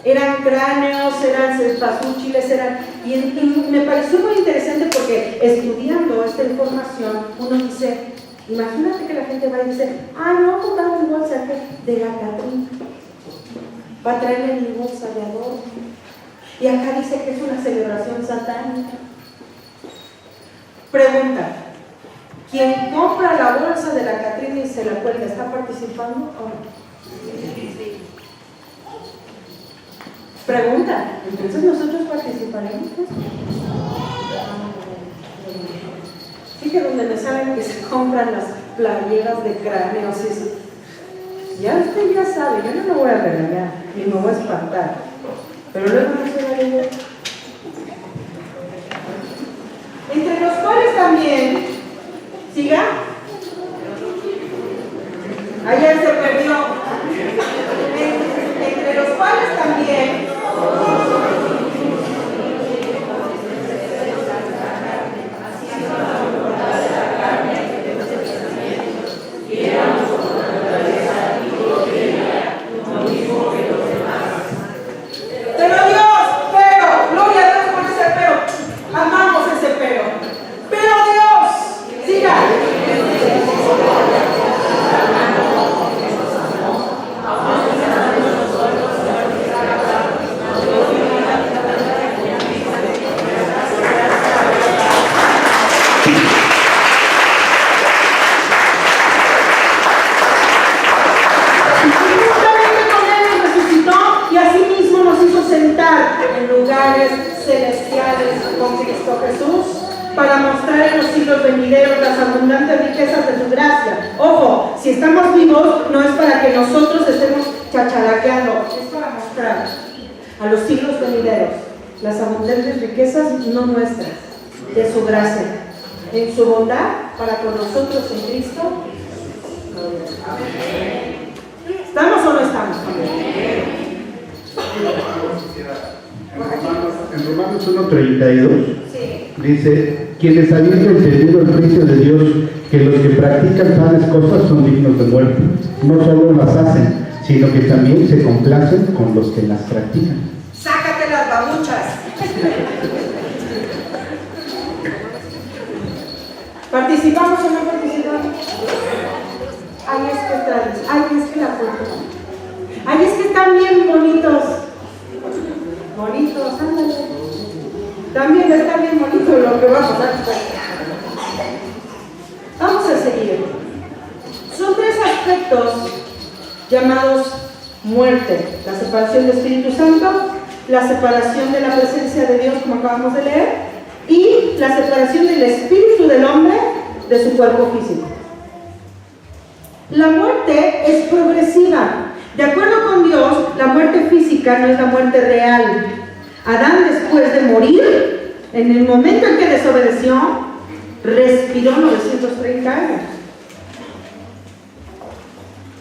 Eran cráneos, eran cempasúchiles, y me pareció muy interesante porque estudiando esta información, uno dice, imagínate que la gente va y dice, no, compramos mi bolsa de la Catrina, va a traerle mi bolsa de adorno. Y acá dice que es una celebración satánica. Pregunta, ¿quién compra la bolsa de la Catrina y se la cuelga, está participando o no? Pregunta, entonces nosotros participaremos. Sí, que donde me saben que se compran las playeras de cráneos y eso. Ya usted ya sabe, yo no lo voy a regañar, ni me voy a espantar. Pero luego no se va a leer. Entre los cuales también, siga. Ayer se perdió. Entre los cuales también. En lugares celestiales con Cristo Jesús para mostrar en los siglos venideros las abundantes riquezas de su gracia. Ojo, si estamos vivos no es para que nosotros estemos chacharaqueando, es para mostrar a los siglos venideros las abundantes riquezas no nuestras, de su gracia, en su bondad para con nosotros en Cristo. ¿Estamos o no estamos? En Romanos 1:32 Sí. dice: quienes habiendo entendido el juicio de Dios, que los que practican tales cosas son dignos de muerte, no solo las hacen, sino que también se complacen con los que las practican. Sácate las babuchas. ¿Participamos o no participamos? Ay, es que traes. Ay, es que la foto. Ay, es que están bien bonitos. Bonitos, ándale. También está bien bonito lo que va a pasar. Vamos a seguir. Son 3 aspectos llamados muerte: la separación del Espíritu Santo, la separación de la presencia de Dios, como acabamos de leer, y la separación del espíritu del hombre de su cuerpo físico. La muerte es progresiva. De acuerdo con Dios, la muerte física no es la muerte real. Adán, después de morir, en el momento en que desobedeció, respiró 930 años.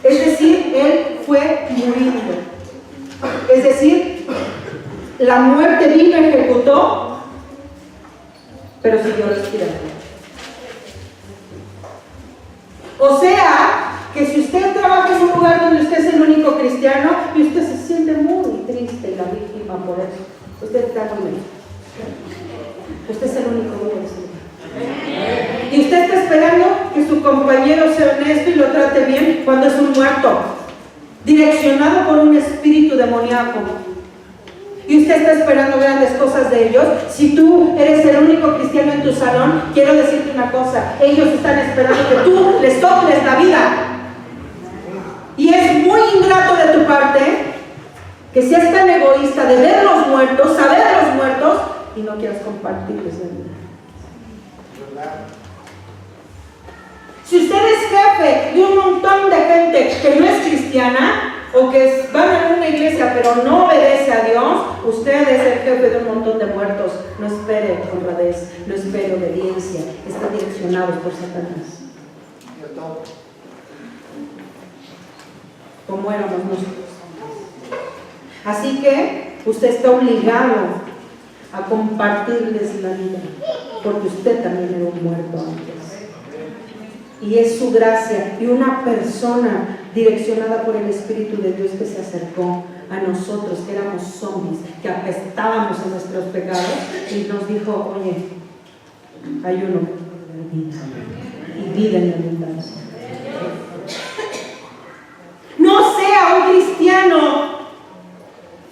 Es decir, él fue muriendo. Es decir, la muerte vino, ejecutó, pero siguió respirando. O sea, que si usted trabaja en un lugar donde usted es el único cristiano y usted se siente muy triste y la víctima por eso, usted está muy bien. Usted es el único cristiano. Y usted está esperando que su compañero sea honesto y lo trate bien cuando es un muerto, direccionado por un espíritu demoníaco. Y usted está esperando grandes cosas de ellos. Si tú eres el único cristiano en tu salón, quiero decirte una cosa: ellos están esperando que tú les soples la vida. Y es muy ingrato de tu parte que seas tan egoísta de ver los muertos, saber de los muertos, y no quieras compartirles la vida. Si usted es jefe de un montón de gente que no es cristiana, o que van a una iglesia pero no obedece a Dios, usted es el jefe de un montón de muertos. No espere honradez, no espere obediencia, están direccionados por Satanás. Como éramos nosotros. Así que usted está obligado a compartirles la vida, porque usted también era un muerto antes. Y es su gracia y una persona direccionada por el Espíritu de Dios que se acercó a nosotros, que éramos zombies, que apestábamos en nuestros pecados, y nos dijo: oye, hay uno de vida, y vida en abundancia. No sea un cristiano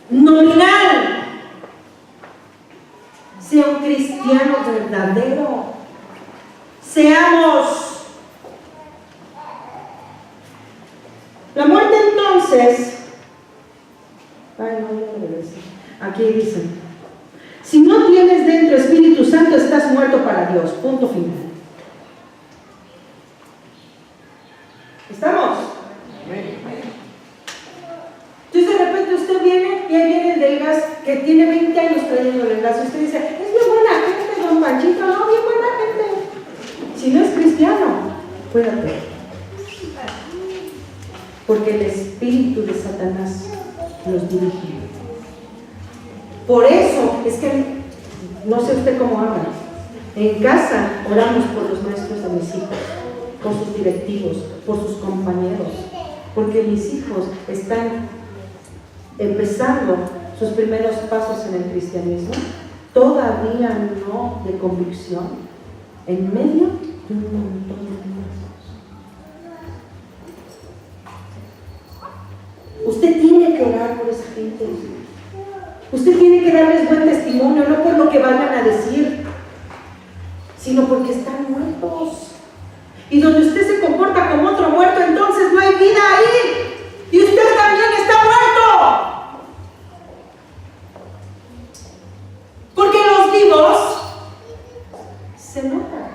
nominal, sea un cristiano verdadero. Seamos. La muerte entonces, aquí dice: si no tienes dentro Espíritu Santo, estás muerto para Dios. Punto final. ¿Estamos? Entonces de repente usted viene y ahí viene el del gas que tiene 20 años trayendo el gas. Usted dice: es bien buena gente, don Panchito. No, bien buena gente. Si no es cristiano, cuídate. Porque el espíritu de Satanás los dirige. Por eso es que, no sé usted cómo habla, en casa oramos por los maestros de mis hijos, por sus directivos, por sus compañeros, porque mis hijos están empezando sus primeros pasos en el cristianismo, todavía no de convicción, en medio de un montón de cosas. Usted tiene que orar por esa gente. Usted tiene que darles buen testimonio, no por lo que vayan a decir, sino porque están muertos. Y donde usted se comporta como otro muerto, entonces no hay vida ahí. Y usted también está muerto. Porque los vivos se notan.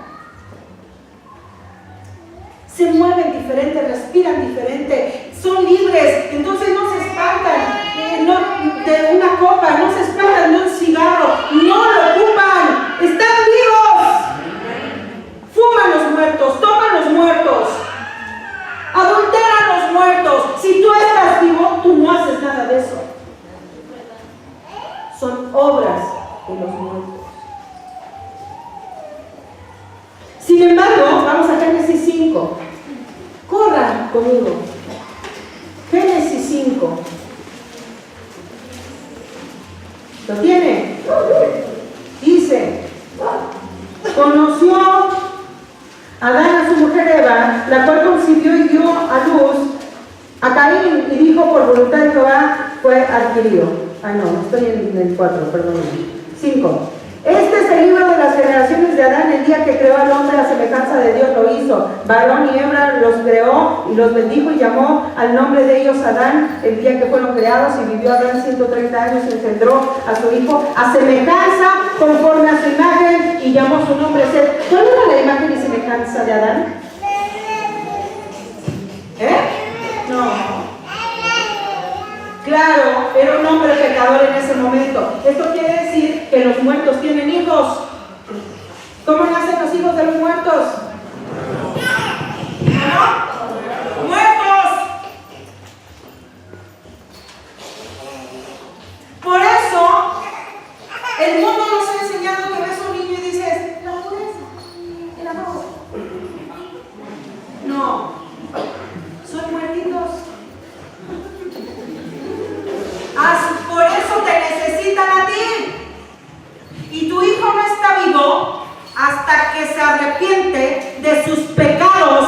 Se mueven diferente, respiran diferente, son libres, entonces no se espantan de una copa, no se espantan de un cigarro, no lo ocupan, están vivos. Sin embargo, vamos a Génesis 5. Corran conmigo. Génesis 5. ¿Lo tiene? Dice, conoció Adán a su mujer Eva, la cual concibió y dio a luz a Caín, y dijo, por voluntad de Jehová fue adquirido. Ay, no, estoy en el 4, perdón. 5. Este es el libro de las generaciones de Adán. El día que creó al hombre a semejanza de Dios lo hizo. Varón y hembra los creó y los bendijo y llamó al nombre de ellos Adán. El día que fueron creados, y vivió Adán 130 años y engendró a su hijo a semejanza conforme a su imagen y llamó su nombre Set. ¿Cuál era la imagen y semejanza de Adán? No. Claro, era un hombre pecador en ese momento. Esto quiere decir que los muertos tienen hijos. ¿Cómo nacen los hijos de los muertos? ¿No? ¡Muertos! Por eso, el mundo nos ha enseñado que ves a un niño y dices, la pureza, el amor. No, son muertitos. Por eso te necesitan a ti. Y tu hijo no está vivo hasta que se arrepiente de sus pecados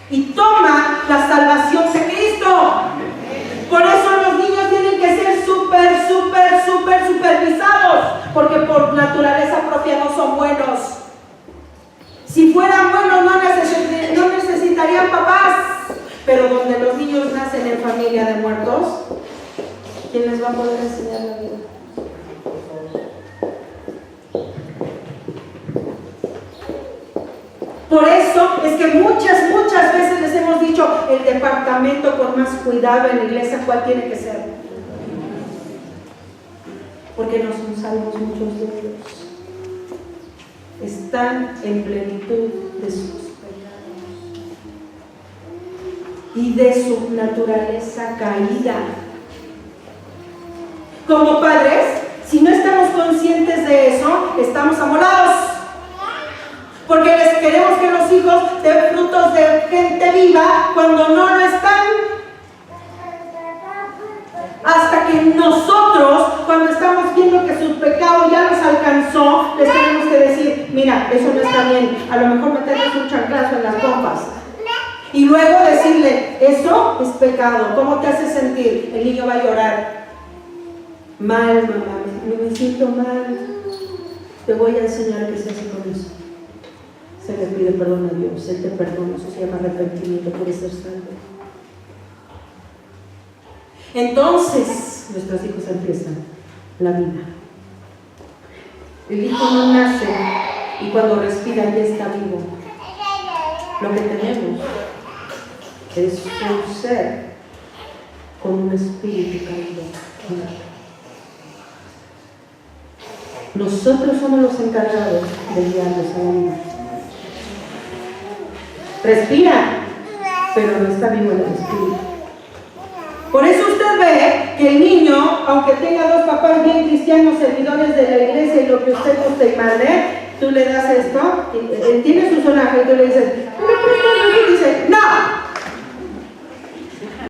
y toma la salvación de Cristo. Por eso los niños tienen que ser supervisados, porque por naturaleza propia no son buenos. Si fueran buenos no necesitarían papás. Pero donde los niños nacen en familia de muertos, ¿quién les va a poder enseñar la vida? Por eso es que muchas veces les hemos dicho, el departamento con más cuidado en la iglesia, ¿cuál tiene que ser? Porque no son salvos muchos de ellos. Están en plenitud de sus pecados y de su naturaleza caída. Como padres, si no estamos conscientes de eso, estamos amolados. Porque les queremos que los hijos den frutos de gente viva cuando no lo están. Hasta que nosotros, cuando estamos viendo que su pecado ya los alcanzó, les tenemos que decir, mira, eso no está bien. A lo mejor meterles un chanclazo en las pompas. Y luego decirle, eso es pecado. ¿Cómo te hace sentir? El niño va a llorar. Mal, mamá, me siento mal. Te voy a enseñar qué se hace con eso. Se le pide perdón a Dios, Él te perdona, eso se llama arrepentimiento, puede ser salvo. Entonces, nuestros hijos empiezan la vida. El hijo no nace y cuando respira ya está vivo. Lo que tenemos es un ser con un espíritu caído. Nosotros somos los encargados de guiarlos a la vida. Respira, pero no está vivo en el espíritu. Por eso usted ve que el niño, aunque tenga dos papás bien cristianos, servidores de la iglesia y lo que usted guste y mande, tú le das esto, él tiene su sonaje y tú le dices, ¿me prestas? Y dice, ¡no!